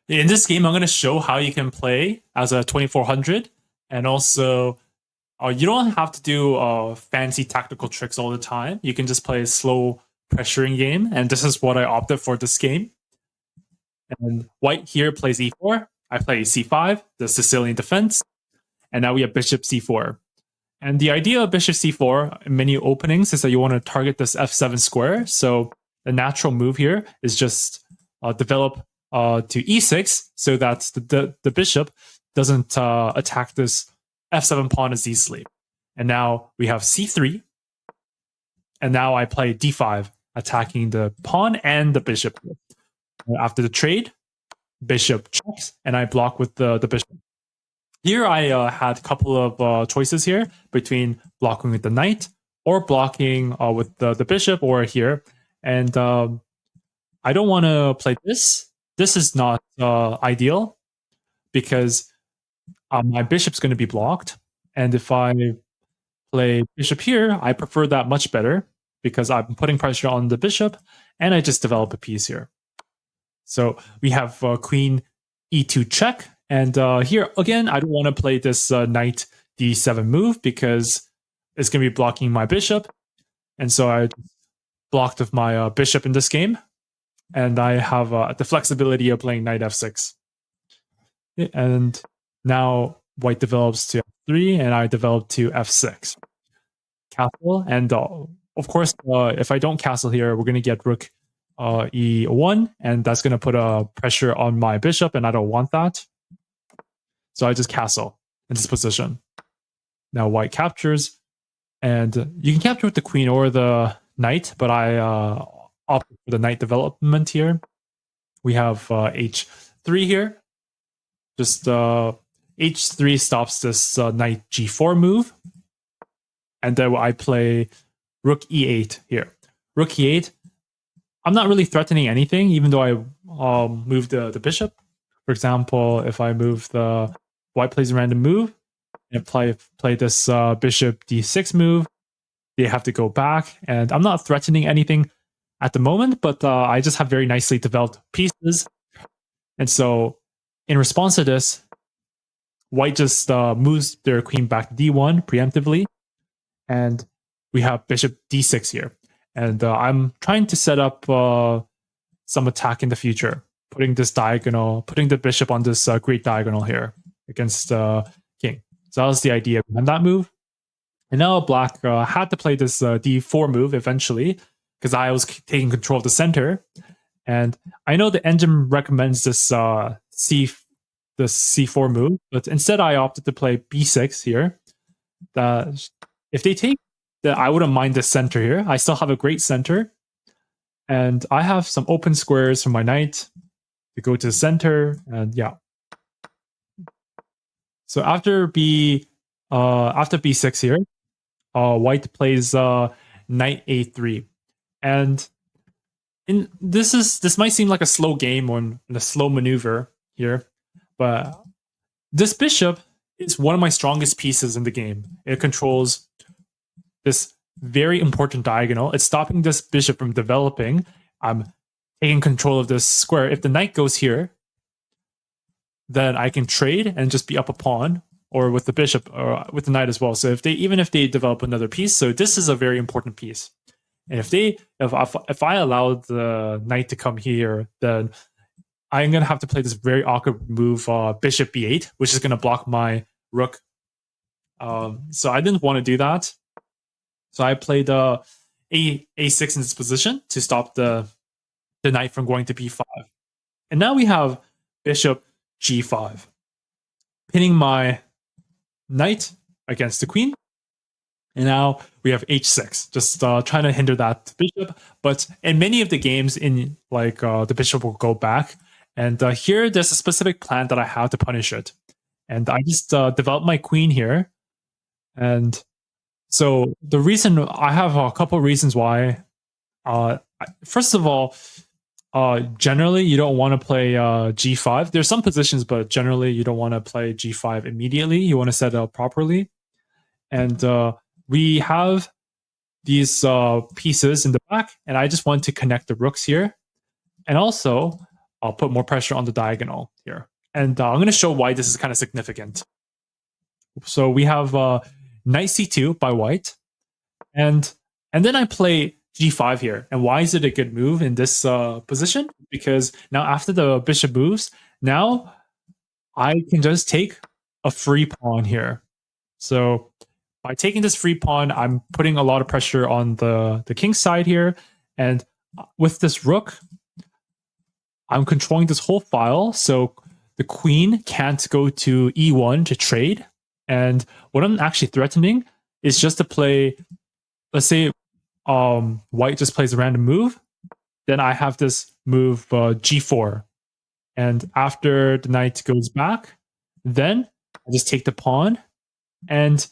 In this game, I'm going to show how you can play as a 2400, and also you don't have to do fancy tactical tricks all the time. You can just play a slow pressuring game, and this is what I opted for this game. And white here plays e4. I play c5, the Sicilian defense, and now we have bishop c4. And the idea of bishop c4 in many openings is that you want to target this f7 square. So the natural move here is just develop to e6 so that the bishop doesn't attack this f7 pawn as easily. And now we have c3. And now I play d5, attacking the pawn and the bishop. After the trade, bishop checks, and I block with the bishop. Here I had a couple of choices here between blocking with the knight or blocking with the bishop or here. And I don't want to play this. This is not ideal because my bishop's going to be blocked. And if I play bishop here, I prefer that much better because I'm putting pressure on the bishop and I just develop a piece here. So we have queen e2 check. And here, again, I don't want to play this knight d7 move because it's going to be blocking my bishop. And so I blocked with my bishop in this game. And I have the flexibility of playing knight f6. And now white develops to f3, and I develop to f6. Castle. And of course, if I don't castle here, we're going to get rook e1, and that's going to put pressure on my bishop, and I don't want that. So I just castle in this position. Now white captures, and you can capture with the queen or the knight, but I opt for the knight development here. We have h3 here. Just h3 stops this knight g4 move. And then I play rook e8 here. Rook e8, I'm not really threatening anything, even though I move the bishop. For example, if I move the white plays a random move and play this bishop d6 move, they have to go back. And I'm not threatening anything at the moment, but I just have very nicely developed pieces. And so in response to this, white just moves their queen back to d1 preemptively. And we have bishop d6 here. And I'm trying to set up some attack in the future, putting the bishop on this great diagonal here against king. So that was the idea behind that move. And now black had to play this d4 move eventually because I was taking control of the center. And I know the engine recommends this c4 move, but instead I opted to play b6 here. If they take that, I wouldn't mind the center here. I still have a great center. And I have some open squares for my knight to go to the center. And yeah. So after b6 here, white plays knight a3. And this might seem like a slow game or a slow maneuver here, but this bishop is one of my strongest pieces in the game. It controls this very important diagonal. It's stopping this bishop from developing. I'm taking control of this square. If the knight goes here, then I can trade and just be up a pawn, or with the bishop or with the knight as well. So even if they develop another piece, so this is a very important piece. And if I allow the knight to come here, then I'm gonna have to play this very awkward move, bishop b8, which is gonna block my rook. So I didn't want to do that. So I played a6 in this position to stop the knight from going to b5. And now we have bishop g5, pinning my knight against the queen. And now we have h6, just trying to hinder that bishop. But in many of the games, the bishop will go back. And here, there's a specific plan that I have to punish it. And I just developed my queen here. And so the reason, I have a couple of reasons why. First of all, generally, you don't want to play g5. There's some positions, but generally, you don't want to play g5 immediately. You want to set it up properly. And we have these pieces in the back, and I just want to connect the rooks here. And also, I'll put more pressure on the diagonal here. And I'm going to show why this is kind of significant. So we have knight c2 by white, and then I play g5 here. And why is it a good move in this position? Because now after the bishop moves, now I can just take a free pawn here. So by taking this free pawn, I'm putting a lot of pressure on the king's side here. And with this rook, I'm controlling this whole file. So the queen can't go to e1 to trade. And what I'm actually threatening is just to play, let's say white just plays a random move. Then I have this move g4. And after the knight goes back, then I just take the pawn. And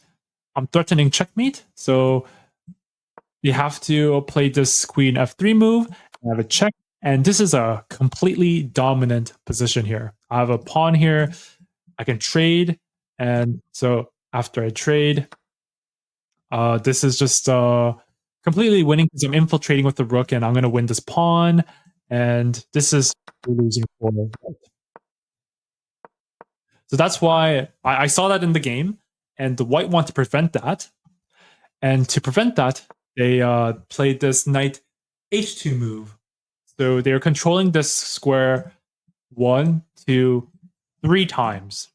I'm threatening checkmate. So you have to play this queen f3 move. I have a check. And this is a completely dominant position here. I have a pawn here. I can trade. And so after I trade, this is just completely winning because I'm infiltrating with the rook and I'm going to win this pawn. And this is losing for white. So that's why I saw that in the game. And the white want to prevent that. And to prevent that, they played this knight h2 move. So they're controlling this square 1, 2, 3 times.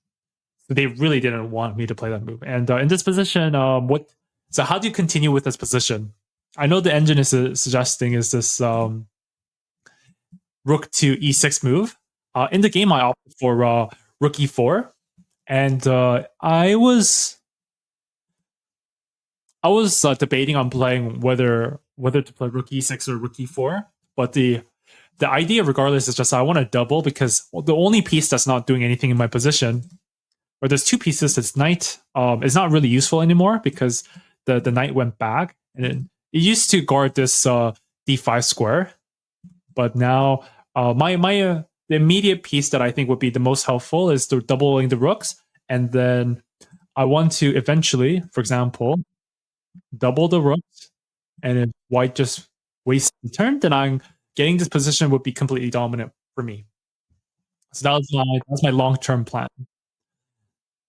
So they really didn't want me to play that move. And in this position, so how do you continue with this position? I know the engine is suggesting is this rook to e6 move. In the game, I opted for rook e4. And I was debating on playing whether to play rook e6 or rook e4, but the idea, regardless, is just I want to double because the only piece that's not doing anything in my position, or there's two pieces. This knight is not really useful anymore because the knight went back, and it used to guard this d5 square, but now the immediate piece that I think would be the most helpful is the doubling the rooks, and then I want to eventually, for example, double the rooks, and if white just wastes the turn, then I'm getting this position would be completely dominant for me. So that was my long-term plan.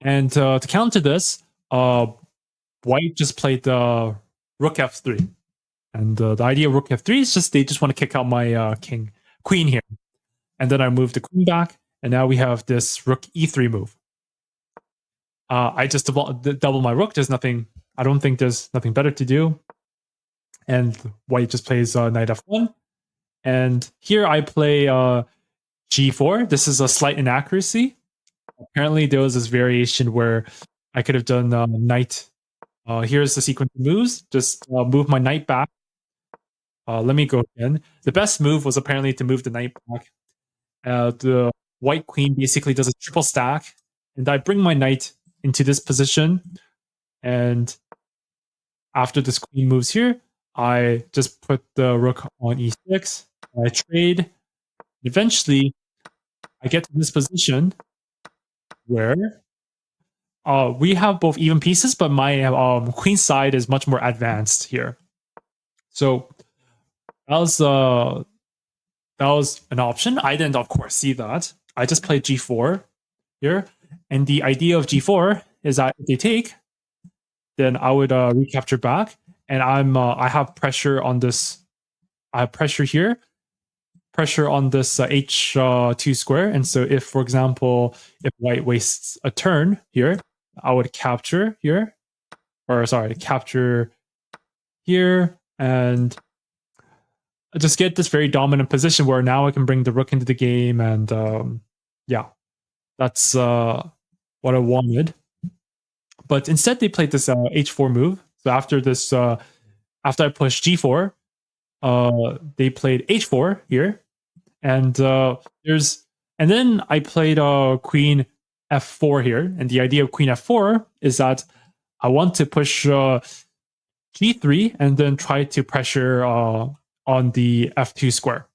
And to counter this, white just played the rook f3, and the idea of rook f3 is just they just want to kick out my queen here, and then I move the queen back, and now we have this rook e3 move. I just double my rook. There's nothing. I don't think there's nothing better to do. And white just plays knight f1. And here I play g4. This is a slight inaccuracy. Apparently, there was this variation where I could have done knight. Here's the sequence of moves. Just move my knight back. Let me go again. The best move was apparently to move the knight back. The white queen basically does a triple stack. And I bring my knight into this position. And after this queen moves here, I just put the rook on e6. I trade. Eventually, I get to this position where we have both even pieces, but my queen side is much more advanced here. So that was an option. I didn't, of course, see that. I just played g4 here, and the idea of g4 is that if they take, then I would recapture back, and I have pressure on this. I have pressure here, pressure on this h2 square, and so if, for example, if white wastes a turn here, I would capture here, or sorry, capture here, and just get this very dominant position where now I can bring the rook into the game, and yeah, that's what I wanted. But instead, they played this h4 move. So after this, after I pushed g4, they played h4 here, and and then I played queen f4 here. And the idea of queen f4 is that I want to push g3 and then try to pressure on the f2 square.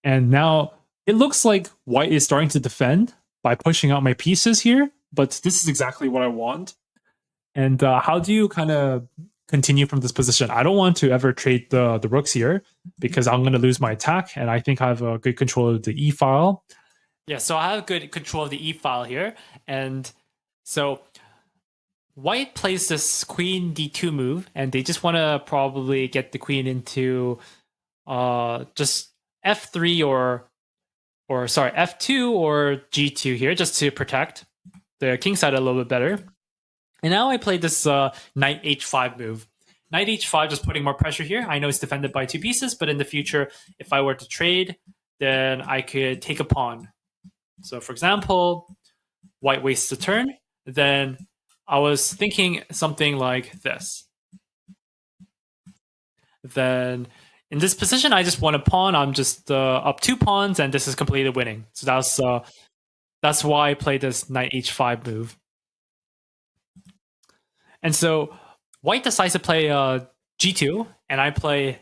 And now it looks like white is starting to defend by pushing out my pieces here, but this is exactly what I want. And how do you kind of continue from this position. I don't want to ever trade the rooks here because I'm going to lose my attack, and I think I have a good control of the e file. Yeah, so I have good control of the e file here, and so White plays this queen d2 move, and they just want to probably get the queen into just f3 or sorry f2 or g2 here, just to protect the king side a little bit better. And now I played this knight h5 move. Knight h5 just putting more pressure here. I know it's defended by 2 pieces, but in the future, if I were to trade, then I could take a pawn. So for example, White wastes a turn, then I was thinking something like this. Then in this position, I just won a pawn. I'm just up 2 pawns, and this is completely winning. So that's why I played this knight h5 move. And so White decides to play g2, and I play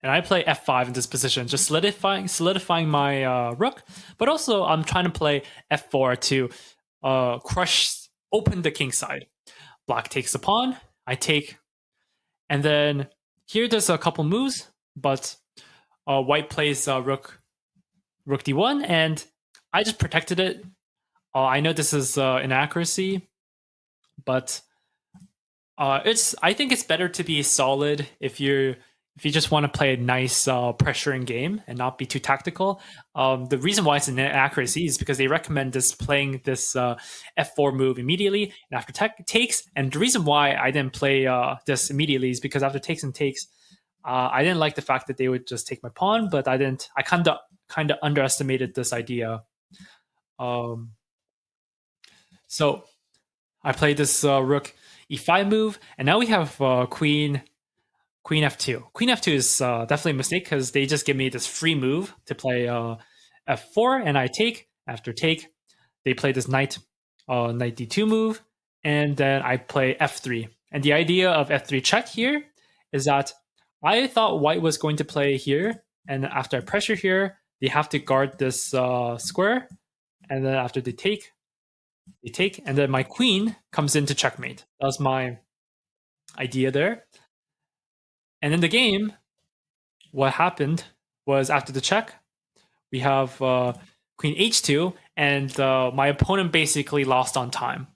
f5 in this position, just solidifying my rook. But also, I'm trying to play f4 to open the king side. Black takes the pawn, I take, and then here there's a couple moves, but White plays rook d1, and I just protected it. I know this is inaccuracy, but I think it's better to be solid if you just want to play a nice pressuring game and not be too tactical. The reason why it's an inaccuracy is because they recommend playing this f4 move immediately and after takes. And the reason why I didn't play this immediately is because after takes and takes, I didn't like the fact that they would just take my pawn, but I didn't. I kind of underestimated this idea. So I played this rook e5 move, and now we have queen f2. Queen f2 is definitely a mistake because they just give me this free move to play f4, and I take. After take, they play this knight d2 move, and then I play f3. And the idea of f3 check here is that I thought White was going to play here, and after I pressure here, they have to guard this square, and then after they take, and then my queen comes into checkmate. That was my idea there. And in the game, what happened was after the check, we have queen h2, and my opponent basically lost on time.